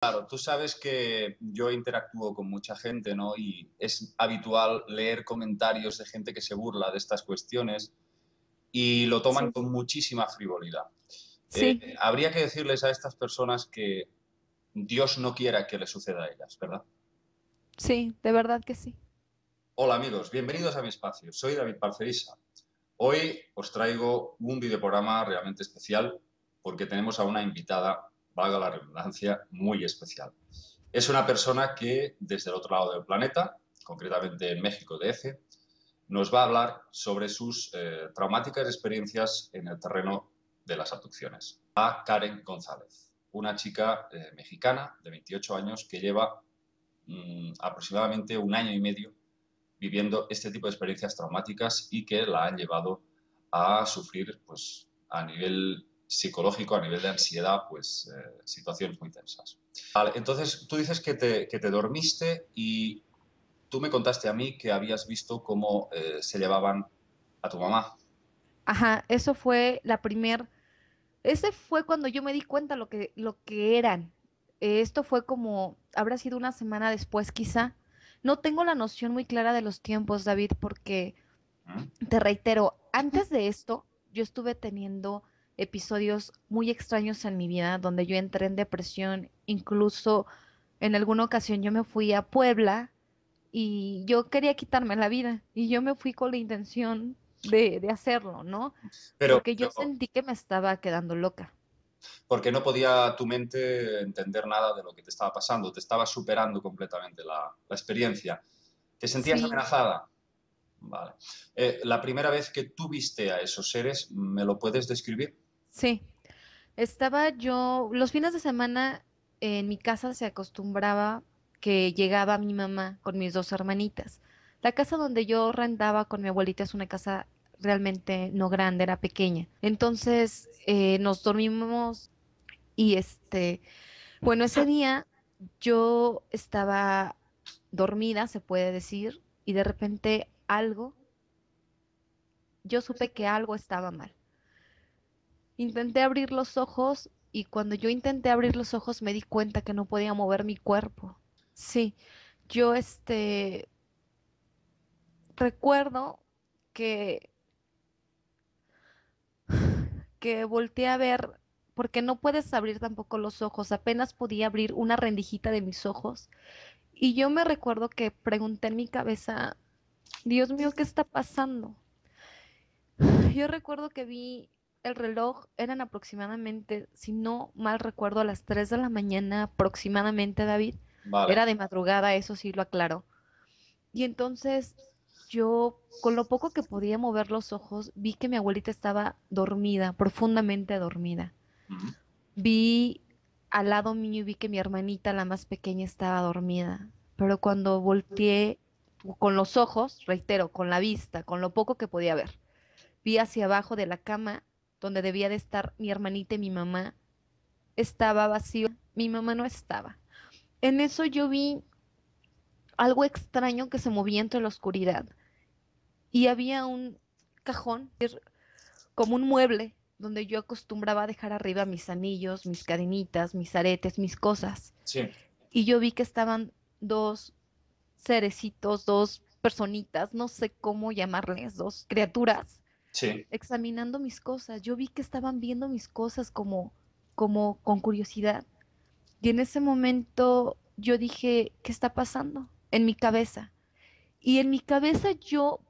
Claro, tú sabes que yo interactúo con mucha gente, ¿no? Y es habitual leer comentarios de gente que se burla de estas cuestiones y lo toman Sí, con muchísima frivolidad. sí, Habría que decirles a estas personas que Dios no quiera que les suceda a ellas, ¿verdad? sí, de verdad que sí. Hola amigos, bienvenidos a mi espacio. Soy David Parcerisa. Hoy os traigo un videoprograma realmente especial porque tenemos a una invitada, valga la redundancia, muy especial. Es una persona que desde el otro lado del planeta, concretamente en México DF, nos va a hablar sobre sus traumáticas experiencias en el terreno de las abducciones. A Karen González, una chica mexicana de 28 años que lleva aproximadamente un año y medio viviendo este tipo de experiencias traumáticas y que la han llevado a sufrir, pues, a nivel psicológico, a nivel de ansiedad, pues, situaciones muy tensas. Vale, entonces, tú dices que te dormiste y tú me contaste a mí que habías visto cómo se llevaban a tu mamá. Ajá, eso fue ese fue cuando yo me di cuenta lo que eran. Esto fue como, habrá sido una semana después quizá. No tengo la noción muy clara de los tiempos, David, porque ¿Mm? te reitero, antes de esto, yo estuve teniendo episodios muy extraños en mi vida, donde yo entré en depresión, incluso en alguna ocasión yo me fui a Puebla y yo quería quitarme la vida y yo me fui con la intención de hacerlo, ¿no? Pero, Porque yo pero, sentí que me estaba quedando loca. porque no podía tu mente entender nada de lo que te estaba pasando, te estaba superando completamente la experiencia. ¿Te sentías Sí, amenazada? Vale. La primera vez que tú viste a esos seres, ¿me lo puedes describir? sí. Estaba yo, los fines de semana en mi casa se acostumbraba que llegaba mi mamá con mis dos hermanitas. La casa donde yo rentaba con mi abuelita es una casa realmente no grande, era pequeña. Entonces nos dormimos y bueno, ese día yo estaba dormida, se puede decir, y de repente yo supe que algo estaba mal. Intenté abrir los ojos y cuando yo intenté abrir los ojos me di cuenta que no podía mover mi cuerpo. Sí, yo recuerdo que, que volteé a ver, porque no puedes abrir tampoco los ojos, apenas podía abrir una rendijita de mis ojos. Y yo me recuerdo que pregunté en mi cabeza, Dios mío, ¿qué está pasando? Yo recuerdo que vi el reloj, eran aproximadamente, si no mal recuerdo, a las 3 de la mañana aproximadamente, David. Vale. Era de madrugada, eso sí lo aclaro. Y entonces yo, con lo poco que podía mover los ojos, vi que mi abuelita estaba dormida, profundamente dormida. Ujú. Vi al lado mío y vi que mi hermanita, la más pequeña, estaba dormida. Pero cuando volteé con los ojos, reitero, con la vista, con lo poco que podía ver, vi hacia abajo de la cama donde debía de estar mi hermanita y mi mamá. Estaba vacío. Mi mamá no estaba. En eso yo vi algo extraño que se movía entre la oscuridad y había un cajón, como un mueble, donde yo acostumbraba a dejar arriba mis anillos, mis cadenitas, mis aretes, mis cosas. Sí, Y yo vi que estaban dos cerecitos, dos personitas, no sé cómo llamarles, dos criaturas sí. examinando mis cosas. Yo vi que estaban viendo mis cosas como con curiosidad. Y en ese momento yo dije, ¿qué está pasando? En mi cabeza. Y en mi cabeza yo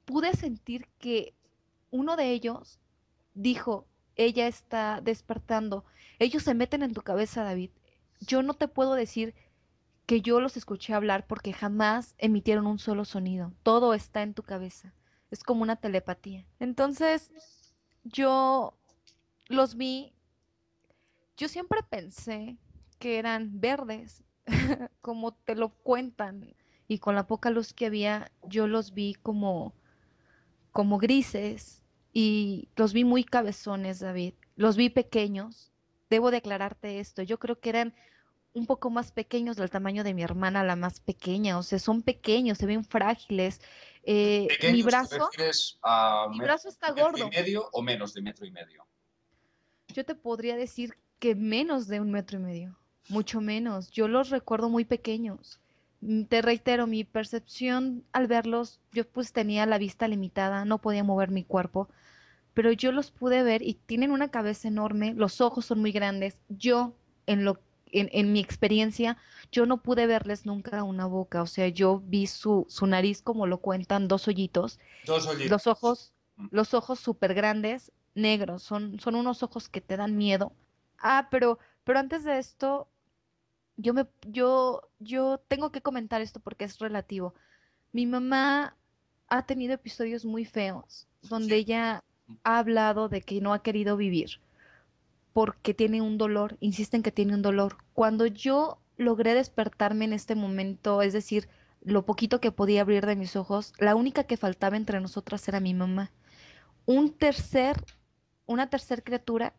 pude sentir que uno de ellos dijo, ella está despertando. Ellos se meten en tu cabeza, David. Yo no te puedo decir que yo los escuché hablar porque jamás emitieron un solo sonido. Todo está en tu cabeza. Es como una telepatía. Entonces, yo los vi, yo siempre pensé que eran verdes, como te lo cuentan, y con la poca luz que había, yo los vi como grises y los vi muy cabezones, David. Los vi pequeños. Debo declararte esto. Yo creo que eran un poco más pequeños del tamaño de mi hermana, la más pequeña. O sea, son pequeños, se ven frágiles. ¿Pequeños te refieres a Mi brazo está metro y gordo. medio o menos de metro y medio? Yo te podría decir que menos de 1,5 metros. mucho menos. Yo los recuerdo muy pequeños. Te reitero, mi percepción al verlos, yo pues tenía la vista limitada, no podía mover mi cuerpo, pero yo los pude ver y tienen una cabeza enorme, los ojos son muy grandes. Yo, en mi experiencia, yo no pude verles nunca una boca, o sea, yo vi su nariz, como lo cuentan, dos hoyitos, Dos los hoyitos. ojos, los ojos súper grandes, negros, son unos ojos que te dan miedo. Ah, pero antes de esto, yo tengo que comentar esto porque es relativo. Mi mamá ha tenido episodios muy feos donde Sí. ella ha hablado de que no ha querido vivir porque tiene un dolor, insisten que tiene un dolor. Cuando yo logré despertarme en este momento, es decir, lo poquito que podía abrir de mis ojos, la única que faltaba entre nosotras era mi mamá. Un tercer, una tercer criatura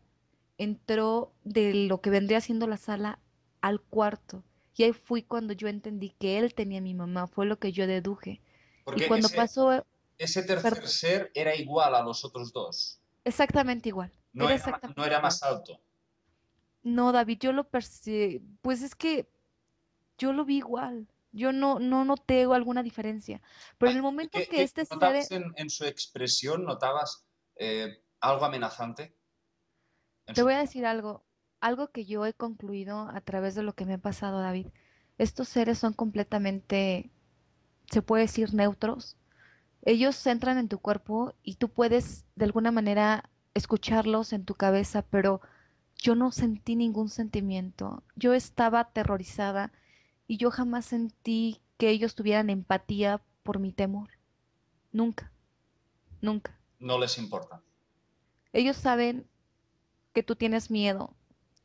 entró de lo que vendría siendo la sala al cuarto. Y ahí fui cuando yo entendí que él tenía a mi mamá, fue lo que yo deduje. Y Porque cuando pasó, ese tercer perdón, ser era igual a los otros dos. exactamente igual, No era era, no exactamente era igual. más alto. No, David, yo lo percibí, pues es que yo lo vi igual. Yo no noté alguna diferencia. Pero en el momento que ¿Qué este notabas ser, en su expresión? ¿Notabas algo amenazante en te su voy a cara? decir algo, algo que yo he concluido a través de lo que me ha pasado, David. Estos seres son completamente, se puede decir, neutros. Ellos entran en tu cuerpo y tú puedes de alguna manera escucharlos en tu cabeza, pero yo no sentí ningún sentimiento. Yo estaba aterrorizada y yo jamás sentí que ellos tuvieran empatía por mi temor. Nunca, nunca. No les importa. Ellos saben que tú tienes miedo,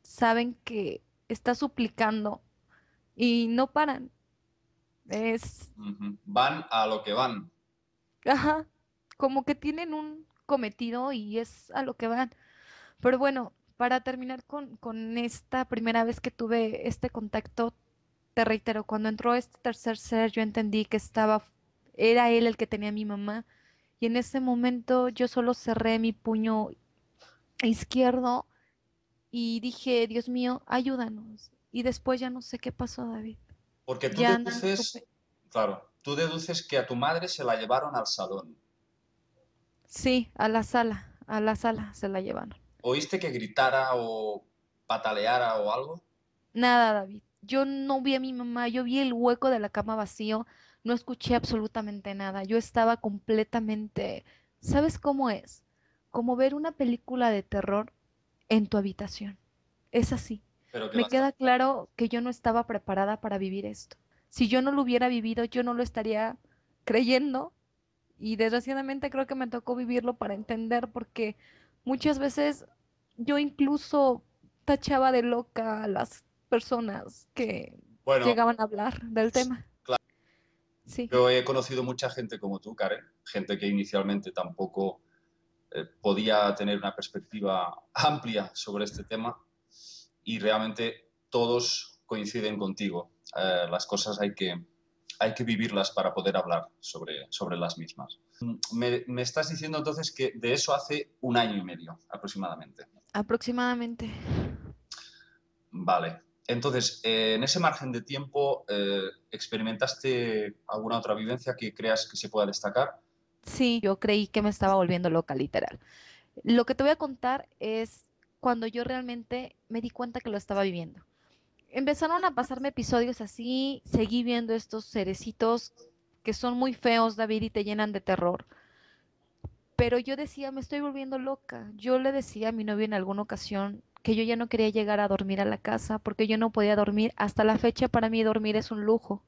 saben que estás suplicando y no paran. Es, Ujú. Van a lo que van. ajá, como que tienen un cometido y es a lo que van. Pero bueno, para terminar con esta primera vez que tuve este contacto, te reitero, cuando entró este tercer ser, yo entendí que era él el que tenía a mi mamá. Y en ese momento yo solo cerré mi puño izquierdo y dije, Dios mío, ayúdanos. Y después ya no sé qué pasó, David. Porque tú Ya no deduces, supe. claro, tú deduces que a tu madre se la llevaron al salón. Sí, a la sala se la llevaron. ¿Oíste que gritara o pataleara o algo? Nada, David. Yo no vi a mi mamá, yo vi el hueco de la cama vacío, no escuché absolutamente nada. Yo estaba completamente... ¿Sabes cómo es? Como ver una película de terror en tu habitación. Es así. Pero que Me bastante. queda claro que yo no estaba preparada para vivir esto. Si yo no lo hubiera vivido, yo no lo estaría creyendo y desgraciadamente creo que me tocó vivirlo para entender porque muchas veces yo incluso tachaba de loca a las personas que Bueno, llegaban a hablar del tema. claro, Sí, yo he conocido mucha gente como tú, Karen, gente que inicialmente tampoco podía tener una perspectiva amplia sobre este tema y realmente todos coinciden contigo. Las cosas hay que vivirlas para poder hablar sobre las mismas. Me estás diciendo entonces que de eso hace un año y medio aproximadamente. aproximadamente. Vale. Entonces, en ese margen de tiempo, ¿experimentaste alguna otra vivencia que creas que se pueda destacar? Sí, yo creí que me estaba volviendo loca, literal. Lo que te voy a contar es cuando yo realmente me di cuenta que lo estaba viviendo. Empezaron a pasarme episodios así, seguí viendo estos cerecitos que son muy feos, David, y te llenan de terror. Pero yo decía, me estoy volviendo loca. Yo le decía a mi novio en alguna ocasión que yo ya no quería llegar a dormir a la casa porque yo no podía dormir. Hasta la fecha para mí dormir es un lujo.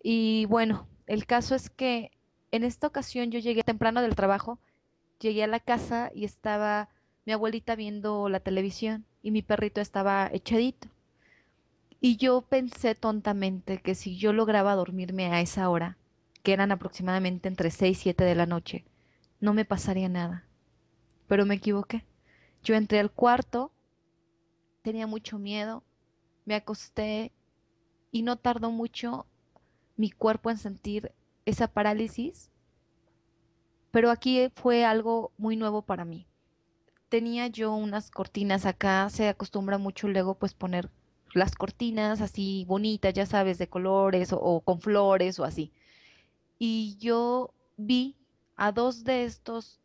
Y bueno, el caso es que en esta ocasión yo llegué temprano del trabajo, llegué a la casa y estaba mi abuelita viendo la televisión y mi perrito estaba echadito. Y yo pensé tontamente que si yo lograba dormirme a esa hora, que eran aproximadamente entre 6 y 7 de la noche, no me pasaría nada. Pero me equivoqué. Yo entré al cuarto, tenía mucho miedo, me acosté y no tardó mucho mi cuerpo en sentir esa parálisis, pero aquí fue algo muy nuevo para mí. Tenía yo unas cortinas acá, se acostumbra mucho luego pues poner las cortinas así bonitas, ya sabes, de colores o con flores o así. Y yo vi a dos de estos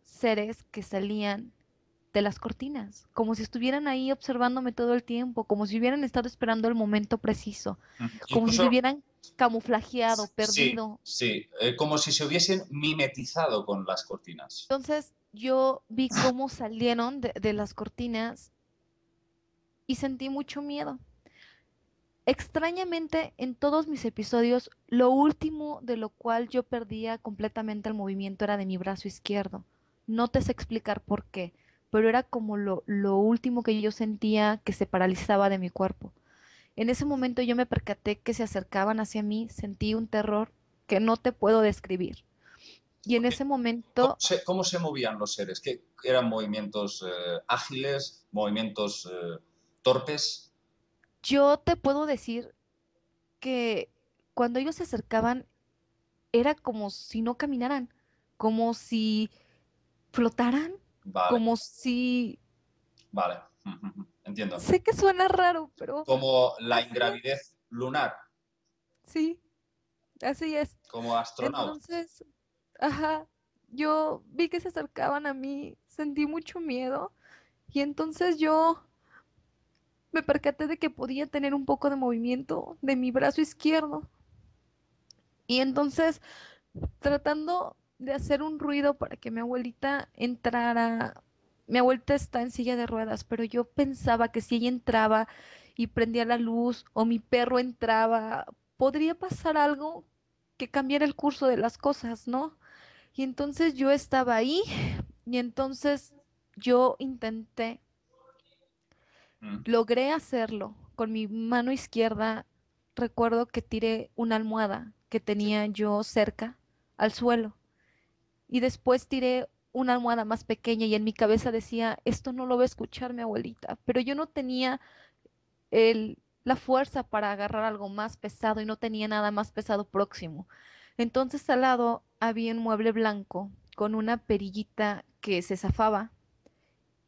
seres que salían de las cortinas, como si estuvieran ahí observándome todo el tiempo, como si hubieran estado esperando el momento preciso, como si se Incluso, hubieran camuflajeado, sí, perdido. sí, como si se hubiesen mimetizado con las cortinas. Entonces yo vi cómo salieron de las cortinas y sentí mucho miedo. Extrañamente, en todos mis episodios, lo último de lo cual yo perdía completamente el movimiento era de mi brazo izquierdo. No te sé explicar por qué, pero era como lo último que yo sentía que se paralizaba de mi cuerpo. En ese momento yo me percaté que se acercaban hacia mí, sentí un terror que no te puedo describir. Y en Porque, ese momento cómo se movían los seres? ¿Qué eran movimientos ágiles, movimientos torpes? yo te puedo decir que cuando ellos se acercaban era como si no caminaran, como si flotaran, Vale, como si... vale, entiendo. Sé que suena raro, pero Como la así es. ingravidez lunar, Sí, así es. como astronautas. Entonces, ajá, yo vi que se acercaban a mí, sentí mucho miedo y entonces yo me percaté de que podía tener un poco de movimiento de mi brazo izquierdo. Y entonces, tratando de hacer un ruido para que mi abuelita entrara, mi abuelita está en silla de ruedas, pero yo pensaba que si ella entraba y prendía la luz o mi perro entraba, podría pasar algo que cambiara el curso de las cosas, ¿no? Y entonces yo estaba ahí y entonces yo intenté, Mm, logré hacerlo con mi mano izquierda. Recuerdo que tiré una almohada que sí. tenía yo cerca al suelo y después tiré una almohada más pequeña y en mi cabeza decía, esto no lo va a escuchar mi abuelita, pero yo no tenía la fuerza para agarrar algo más pesado y no tenía nada más pesado próximo. Entonces al lado había un mueble blanco con una perillita que se zafaba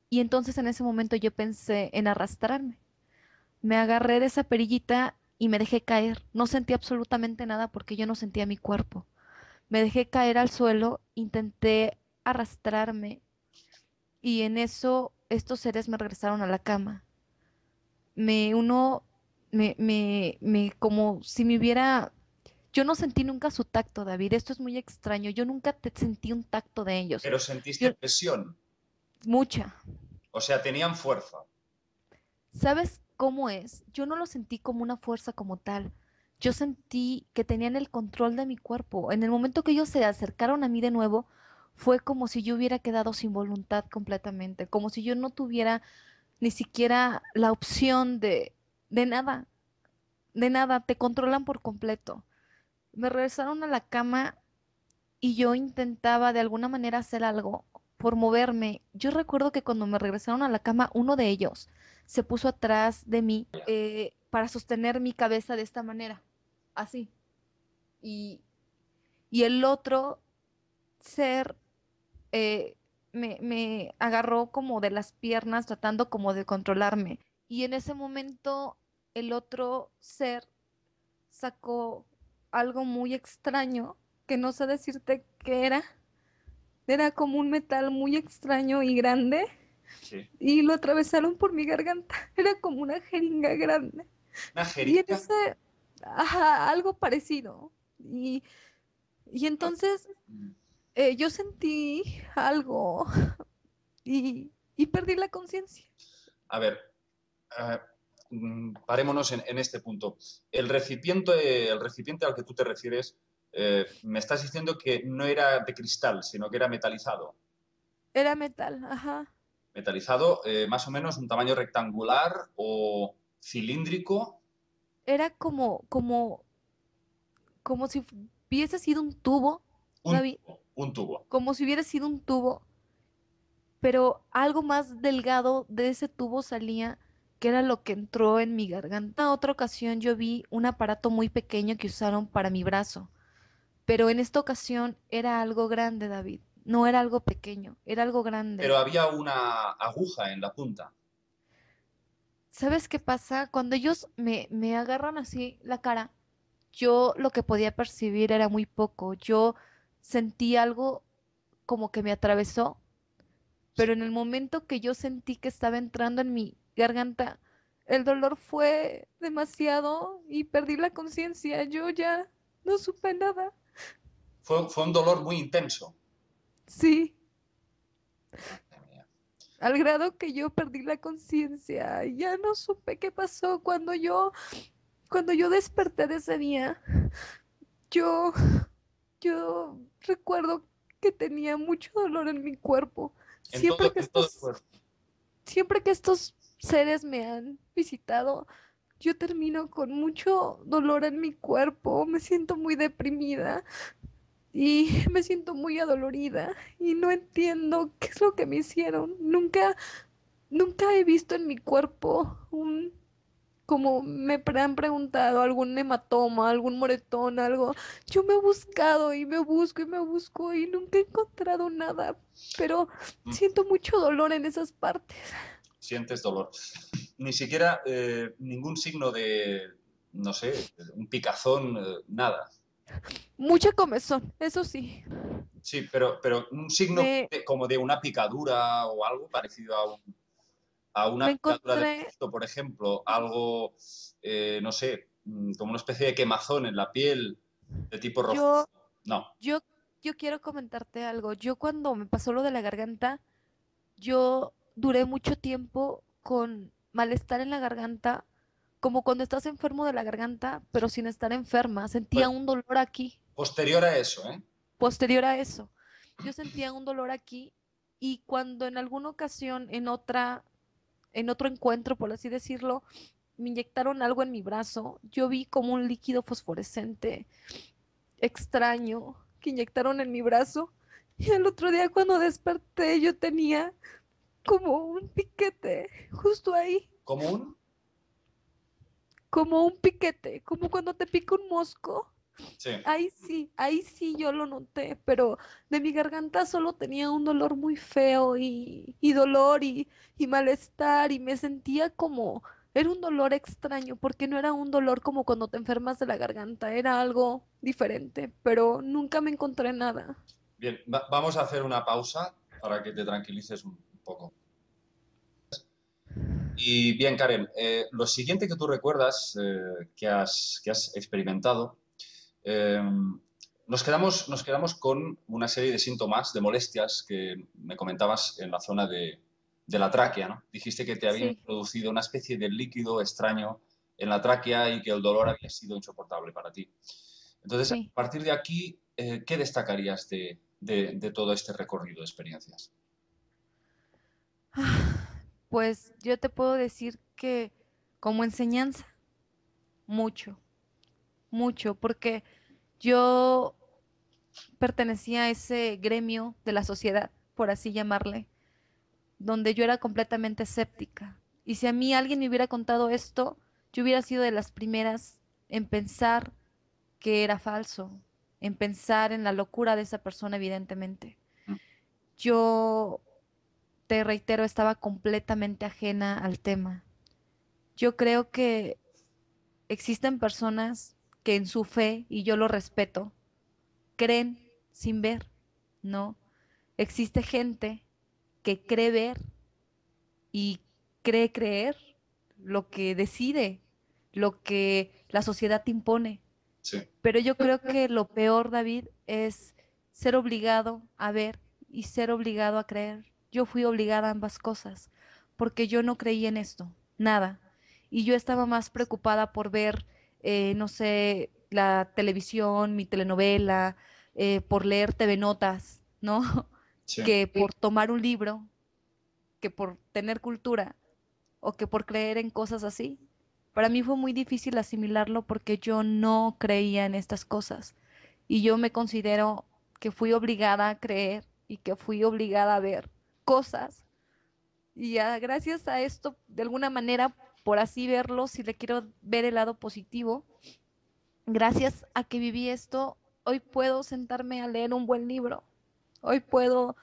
y entonces en ese momento yo pensé en arrastrarme. Me agarré de esa perillita y me dejé caer. No sentí absolutamente nada porque yo no sentía mi cuerpo. Me dejé caer al suelo, intenté arrastrarme y en eso estos seres me regresaron a la cama. Uno, como si me hubiera, yo no sentí nunca su tacto, David, esto es muy extraño, yo nunca sentí un tacto de ellos. Pero sentiste Yo, presión, mucha. o sea, tenían fuerza. ¿Sabes cómo es? Yo no lo sentí como una fuerza como tal. Yo sentí que tenían el control de mi cuerpo. En el momento que ellos se acercaron a mí de nuevo, fue como si yo hubiera quedado sin voluntad completamente, como si yo no tuviera ni siquiera la opción de nada, de nada, te controlan por completo. Me regresaron a la cama y yo intentaba de alguna manera hacer algo por moverme. Yo recuerdo que cuando me regresaron a la cama, uno de ellos se puso atrás de mí para sostener mi cabeza de esta manera, así. Y, y el otro ser me agarró como de las piernas, tratando como de controlarme. Y en ese momento el otro ser sacó algo muy extraño, que no sé decirte qué era. Era como un metal muy extraño y grande Sí. y lo atravesaron por mi garganta. Era como una jeringa grande. Una Y en jeringa. ese, ajá, algo parecido. Y entonces yo sentí algo y perdí la conciencia. A ver, eh, parémonos en este punto. El recipiente al que tú te refieres, me estás diciendo que no era de cristal, sino que era metalizado. Era metal, ajá. Metalizado, más o menos un tamaño rectangular o cilíndrico. Era como si hubiese sido un tubo, Un David, tubo, un tubo. como si hubiera sido un tubo, pero algo más delgado de ese tubo salía, que era lo que entró en mi garganta. En otra ocasión yo vi un aparato muy pequeño que usaron para mi brazo, pero en esta ocasión era algo grande, David. No era algo pequeño, era algo grande. Pero había una aguja en la punta. ¿Sabes qué pasa? Cuando ellos me agarran así la cara, yo lo que podía percibir era muy poco. Yo sentí algo como que me atravesó, pero en el momento que yo sentí que estaba entrando en mi garganta, el dolor fue demasiado y perdí la conciencia. Yo ya no supe nada. Fue un dolor muy intenso. Sí, Madre mía. al grado que yo perdí la conciencia. Ya no supe qué pasó cuando yo desperté de ese día. Yo, yo recuerdo que tenía mucho dolor en mi cuerpo. Siempre que En todo el estos, cuerpo. siempre que estos seres me han visitado, yo termino con mucho dolor en mi cuerpo. Me siento muy deprimida y me siento muy adolorida y no entiendo qué es lo que me hicieron. Nunca he visto en mi cuerpo como han preguntado, algún hematoma, algún moretón, algo. Yo me he buscado y me busco y me busco y nunca he encontrado nada, pero Mm. siento mucho dolor en esas partes. Sientes dolor. Ni siquiera ningún signo de, no sé, un picazón, nada. Mucha comezón, eso sí. Sí, pero un signo Me, como de una picadura o algo parecido a me una picadura de encontré, mosquito, por ejemplo, algo, no sé, como una especie de quemazón en la piel de tipo rojo. yo, No, yo, yo quiero comentarte algo. Yo cuando me pasó lo de la garganta, yo duré mucho tiempo con malestar en la garganta, como cuando estás enfermo de la garganta, pero sin estar enferma. Sentía pues un dolor aquí. posterior a eso, ¿eh? Posterior a eso, yo sentía un dolor aquí y cuando en alguna ocasión, en otro encuentro, por así decirlo, me inyectaron algo en mi brazo, yo vi como un líquido fosforescente extraño que inyectaron en mi brazo y el otro día cuando desperté yo tenía como un piquete justo ahí, Como un, como un piquete, como cuando te pica un mosco. sí. Ahí sí yo lo noté, pero de mi garganta solo tenía un dolor muy feo y dolor y malestar y me sentía como, era un dolor extraño porque no era un dolor como cuando te enfermas de la garganta, era algo diferente, pero nunca me encontré nada. Bien, vamos a hacer una pausa para que te tranquilices un poco. Y bien, Karen, lo siguiente que tú recuerdas que has experimentado, eh, nos quedamos con una serie de síntomas, de molestias que me comentabas en la zona de la tráquea, ¿no? Dijiste que te habían Sí, introducido una especie de líquido extraño en la tráquea y que el dolor había sido insoportable para ti. Entonces, a sí. partir de aquí, ¿qué destacarías de todo este recorrido de experiencias? Pues yo te puedo decir que como enseñanza, mucho, mucho, porque yo pertenecía a ese gremio de la sociedad, por así llamarle, donde yo era completamente escéptica. Y si a mí alguien me hubiera contado esto, yo hubiera sido de las primeras en pensar que era falso, en pensar en la locura de esa persona, evidentemente. Yo, te reitero, estaba completamente ajena al tema. Yo creo que existen personas que en su fe, y yo lo respeto, creen sin ver, ¿no? Existe gente que cree ver y cree creer lo que decide, lo que la sociedad te impone. Sí, Pero yo creo que lo peor, David, es ser obligado a ver y ser obligado a creer. Yo fui obligada a ambas cosas, porque yo no creía en esto, nada. Y yo estaba más preocupada por ver, no sé, la televisión, mi telenovela, por leer TV Notas, ¿no? sí. Que por tomar un libro, que por tener cultura o que por creer en cosas así. Para mí fue muy difícil asimilarlo porque yo no creía en estas cosas y yo me considero que fui obligada a creer y que fui obligada a ver cosas y gracias a esto, de alguna manera, por así verlo, si le quiero ver el lado positivo, gracias a que viví esto, hoy puedo sentarme a leer un buen libro, hoy puedo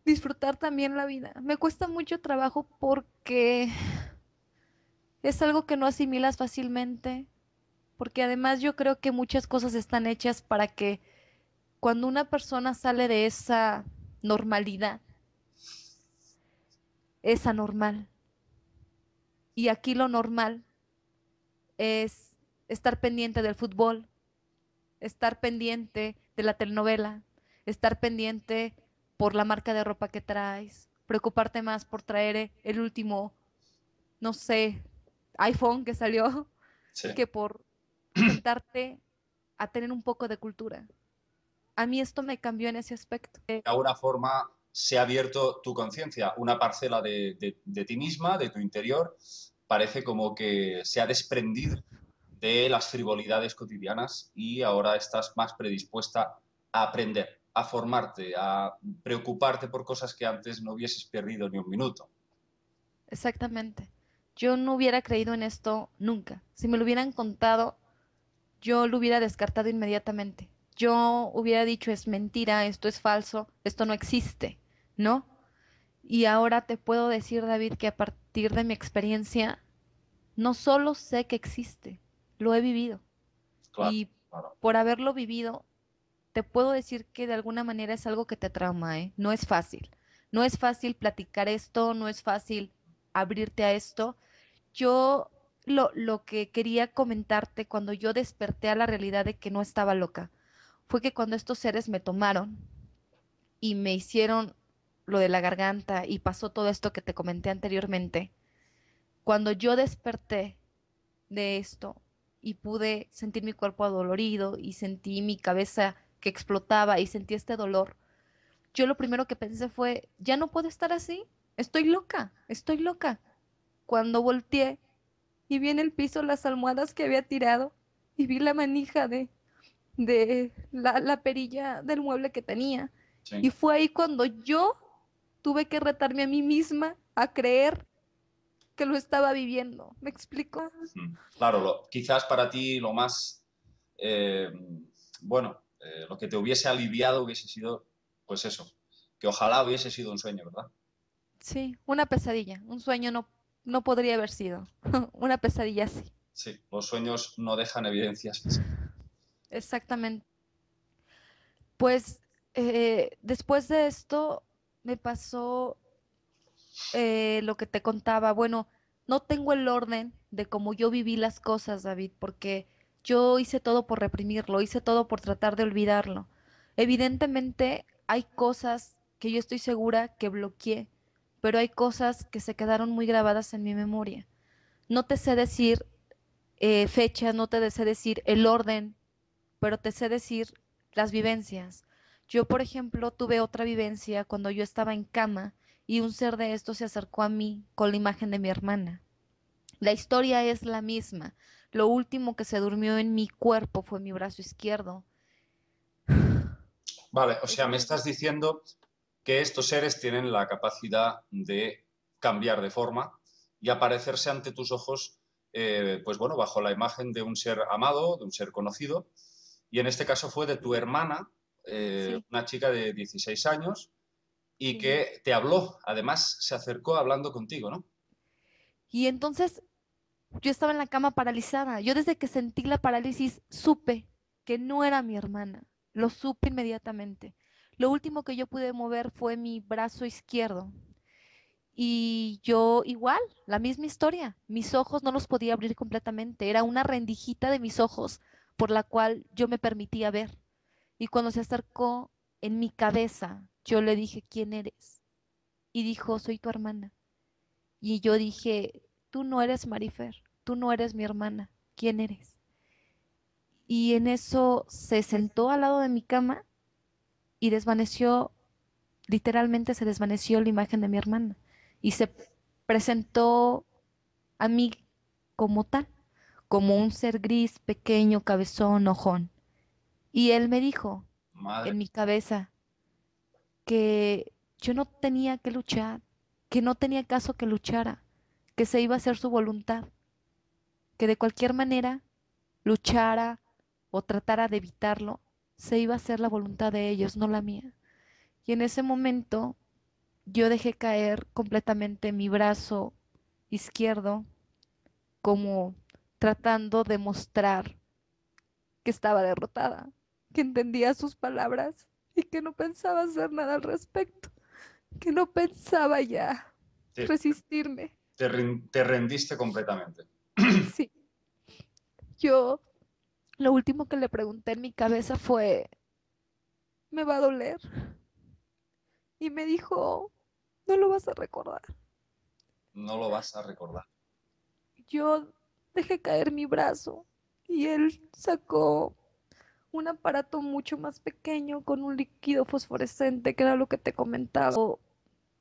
disfrutar también la vida. Me cuesta mucho trabajo porque es algo que no asimilas fácilmente, porque además yo creo que muchas cosas están hechas para que cuando una persona sale de esa normalidad, es anormal. Y aquí lo normal es estar pendiente del fútbol, estar pendiente de la telenovela, estar pendiente por la marca de ropa que traes, preocuparte más por traer el último, no sé, iPhone que salió, Sí. que por sentarte a tener un poco de cultura. A mí esto me cambió en ese aspecto. De alguna forma se ha abierto tu conciencia, una parcela de ti misma, de tu interior, parece como que se ha desprendido de las frivolidades cotidianas y ahora estás más predispuesta a aprender, a formarte, a preocuparte por cosas que antes no hubieses perdido ni un minuto. Exactamente. Yo no hubiera creído en esto nunca. Si me lo hubieran contado, yo lo hubiera descartado inmediatamente. Yo hubiera dicho, es mentira, esto es falso, esto no existe, ¿no? Y ahora te puedo decir, David, que a partir de mi experiencia, no solo sé que existe, lo he vivido. Claro, Y claro. por haberlo vivido, te puedo decir que de alguna manera es algo que te trauma, ¿eh? No es fácil. No es fácil platicar esto, no es fácil abrirte a esto. Yo lo que quería comentarte cuando yo desperté a la realidad de que no estaba loca, fue que cuando estos seres me tomaron y me hicieron lo de la garganta y pasó todo esto que te comenté anteriormente, cuando yo desperté de esto y pude sentir mi cuerpo adolorido y sentí mi cabeza que explotaba y sentí este dolor, yo lo primero que pensé fue, ya no puedo estar así, estoy loca, estoy loca. Cuando volteé y vi en el piso las almohadas que había tirado y vi la manija de la perilla del mueble que tenía. Sí. Y fue ahí cuando yo tuve que retarme a mí misma a creer que lo estaba viviendo. ¿Me explico? Claro, quizás para ti lo más, eh, bueno, lo que te hubiese aliviado hubiese sido, pues eso, que ojalá hubiese sido un sueño, ¿verdad? Sí, una pesadilla. Un sueño no, no podría haber sido. Una pesadilla sí. Sí, los sueños no dejan evidencias físicas. Exactamente. Pues después de esto me pasó lo que te contaba. Bueno, no tengo el orden de cómo yo viví las cosas, David, porque yo hice todo por reprimirlo, hice todo por tratar de olvidarlo. Evidentemente hay cosas que yo estoy segura que bloqueé, pero hay cosas que se quedaron muy grabadas en mi memoria. No te sé decir fechas, no te sé decir el orden, pero te sé decir las vivencias. Yo, por ejemplo, tuve otra vivencia cuando yo estaba en cama y un ser de estos se acercó a mí con la imagen de mi hermana. La historia es la misma. Lo último que se durmió en mi cuerpo fue mi brazo izquierdo. Vale, o sea, Es me algo, estás diciendo que estos seres tienen la capacidad de cambiar de forma y aparecerse ante tus ojos, pues bueno, bajo la imagen de un ser amado, de un ser conocido, y en este caso fue de tu hermana, sí, una chica de 16 años, y sí. que te habló, además se acercó hablando contigo, ¿no? Y entonces yo estaba en la cama paralizada. Yo desde que sentí la parálisis supe que no era mi hermana. Lo supe inmediatamente. Lo último que yo pude mover fue mi brazo izquierdo. Y yo igual, la misma historia. Mis ojos no los podía abrir completamente. Era una rendijita de mis ojos por la cual yo me permitía ver. Y cuando se acercó en mi cabeza, yo le dije, ¿quién eres? Y dijo, soy tu hermana. Y yo dije, tú no eres Marifer, tú no eres mi hermana, ¿quién eres? Y en eso se sentó al lado de mi cama y desvaneció, literalmente se desvaneció la imagen de mi hermana y se presentó a mí como tal, como un ser gris, pequeño, cabezón, ojón. Y él me dijo Madre, en mi cabeza que yo no tenía que luchar, que no tenía caso que luchara, que se iba a hacer su voluntad, que de cualquier manera luchara o tratara de evitarlo, se iba a hacer la voluntad de ellos, no la mía. Y en ese momento yo dejé caer completamente mi brazo izquierdo como tratando de mostrar que estaba derrotada, que entendía sus palabras y que no pensaba hacer nada al respecto, que no pensaba ya Te, resistirme. te rendiste completamente. Sí, yo lo último que le pregunté en mi cabeza fue, ¿me va a doler? Y me dijo, no lo vas a recordar. No lo vas a recordar. Yo dejé caer mi brazo y él sacó un aparato mucho más pequeño con un líquido fosforescente, que era lo que te comentaba.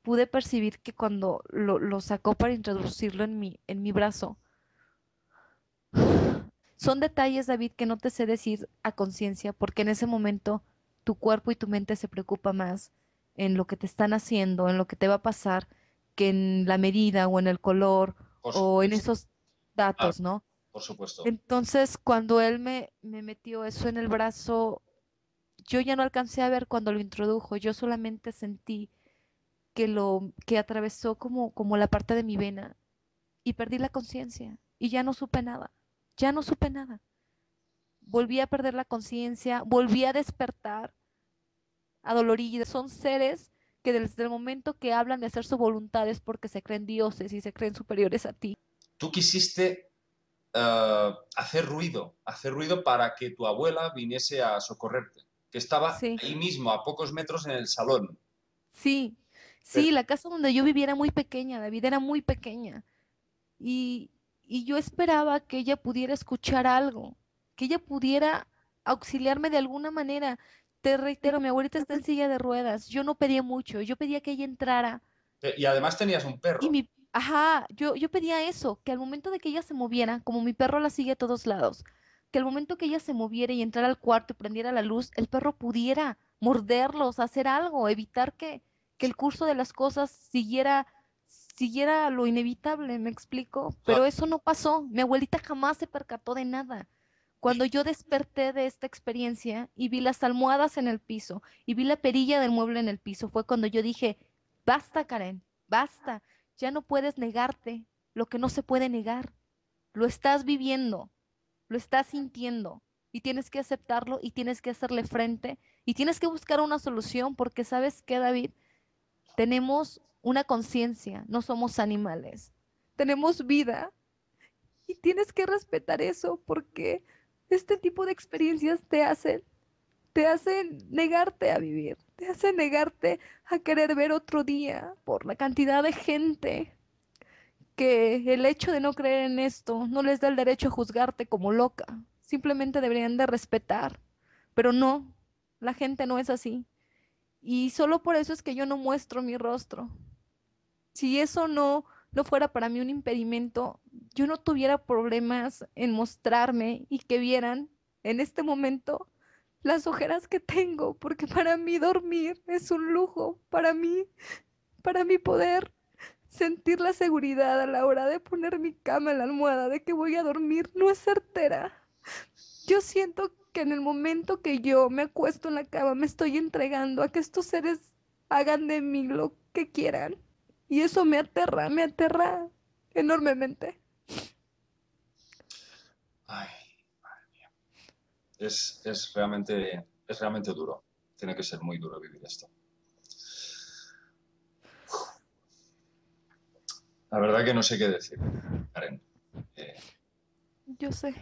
Pude percibir que cuando lo sacó para introducirlo en mi brazo, son detalles, David, que no te sé decir a conciencia, porque en ese momento tu cuerpo y tu mente se preocupa más en lo que te están haciendo, en lo que te va a pasar, que en la medida o en el color Por o en supuesto. esos Ah, datos, ¿no? por supuesto. Entonces, cuando él me metió eso en el brazo, yo ya no alcancé a ver cuando lo introdujo, yo solamente sentí que atravesó como la parte de mi vena y perdí la conciencia y ya no supe nada, ya no supe nada. Volví a perder la conciencia, volví a despertar adolorida. Son seres que desde el momento que hablan de hacer su voluntad es porque se creen dioses y se creen superiores a ti. Tú quisiste hacer ruido para que tu abuela viniese a socorrerte, que estaba Sí, ahí mismo, a pocos metros en el salón. sí, Pero, sí, la casa donde yo vivía era muy pequeña, David, era muy pequeña. Y, y yo esperaba que ella pudiera escuchar algo, que ella pudiera auxiliarme de alguna manera. Te reitero, mi abuelita está en silla de ruedas. Yo no pedía mucho, yo pedía que ella entrara y además tenías un y perro. yo pedía eso, que al momento de que ella se moviera, como mi perro la sigue a todos lados, que al momento que ella se moviera y entrara al cuarto y prendiera la luz, el perro pudiera morderlos, hacer algo, evitar que el curso de las cosas siguiera lo inevitable, ¿me explico? Pero Claro. eso no pasó. Mi abuelita jamás se percató de nada. Cuando yo desperté de esta experiencia y vi las almohadas en el piso y vi la perilla del mueble en el piso, fue cuando yo dije, basta, Karen, basta. Ya no puedes negarte lo que no se puede negar. Lo estás viviendo, lo estás sintiendo y tienes que aceptarlo y tienes que hacerle frente y tienes que buscar una solución porque sabes qué, David, tenemos una conciencia, no somos animales. Tenemos vida y tienes que respetar eso porque este tipo de experiencias te hacen negarte a vivir, te hacen negarte a querer ver otro día por la cantidad de gente que el hecho de no creer en esto no les da el derecho a juzgarte como loca. Simplemente deberían de respetar. Pero no, la gente no es así. Y solo por eso es que yo no muestro mi rostro. Si eso no fuera para mí un impedimento, yo no tuviera problemas en mostrarme y que vieran en este momento las ojeras que tengo, porque para mí dormir es un lujo, para mí poder sentir la seguridad a la hora de poner mi cama en la almohada de que voy a dormir no es certera. Yo siento que en el momento que yo me acuesto en la cama me estoy entregando a que estos seres hagan de mí lo que quieran. Y eso me aterra enormemente. Ay, es realmente duro. Tiene que ser muy duro vivir esto. La verdad que no sé qué decir, Karen. Eh, Yo sé.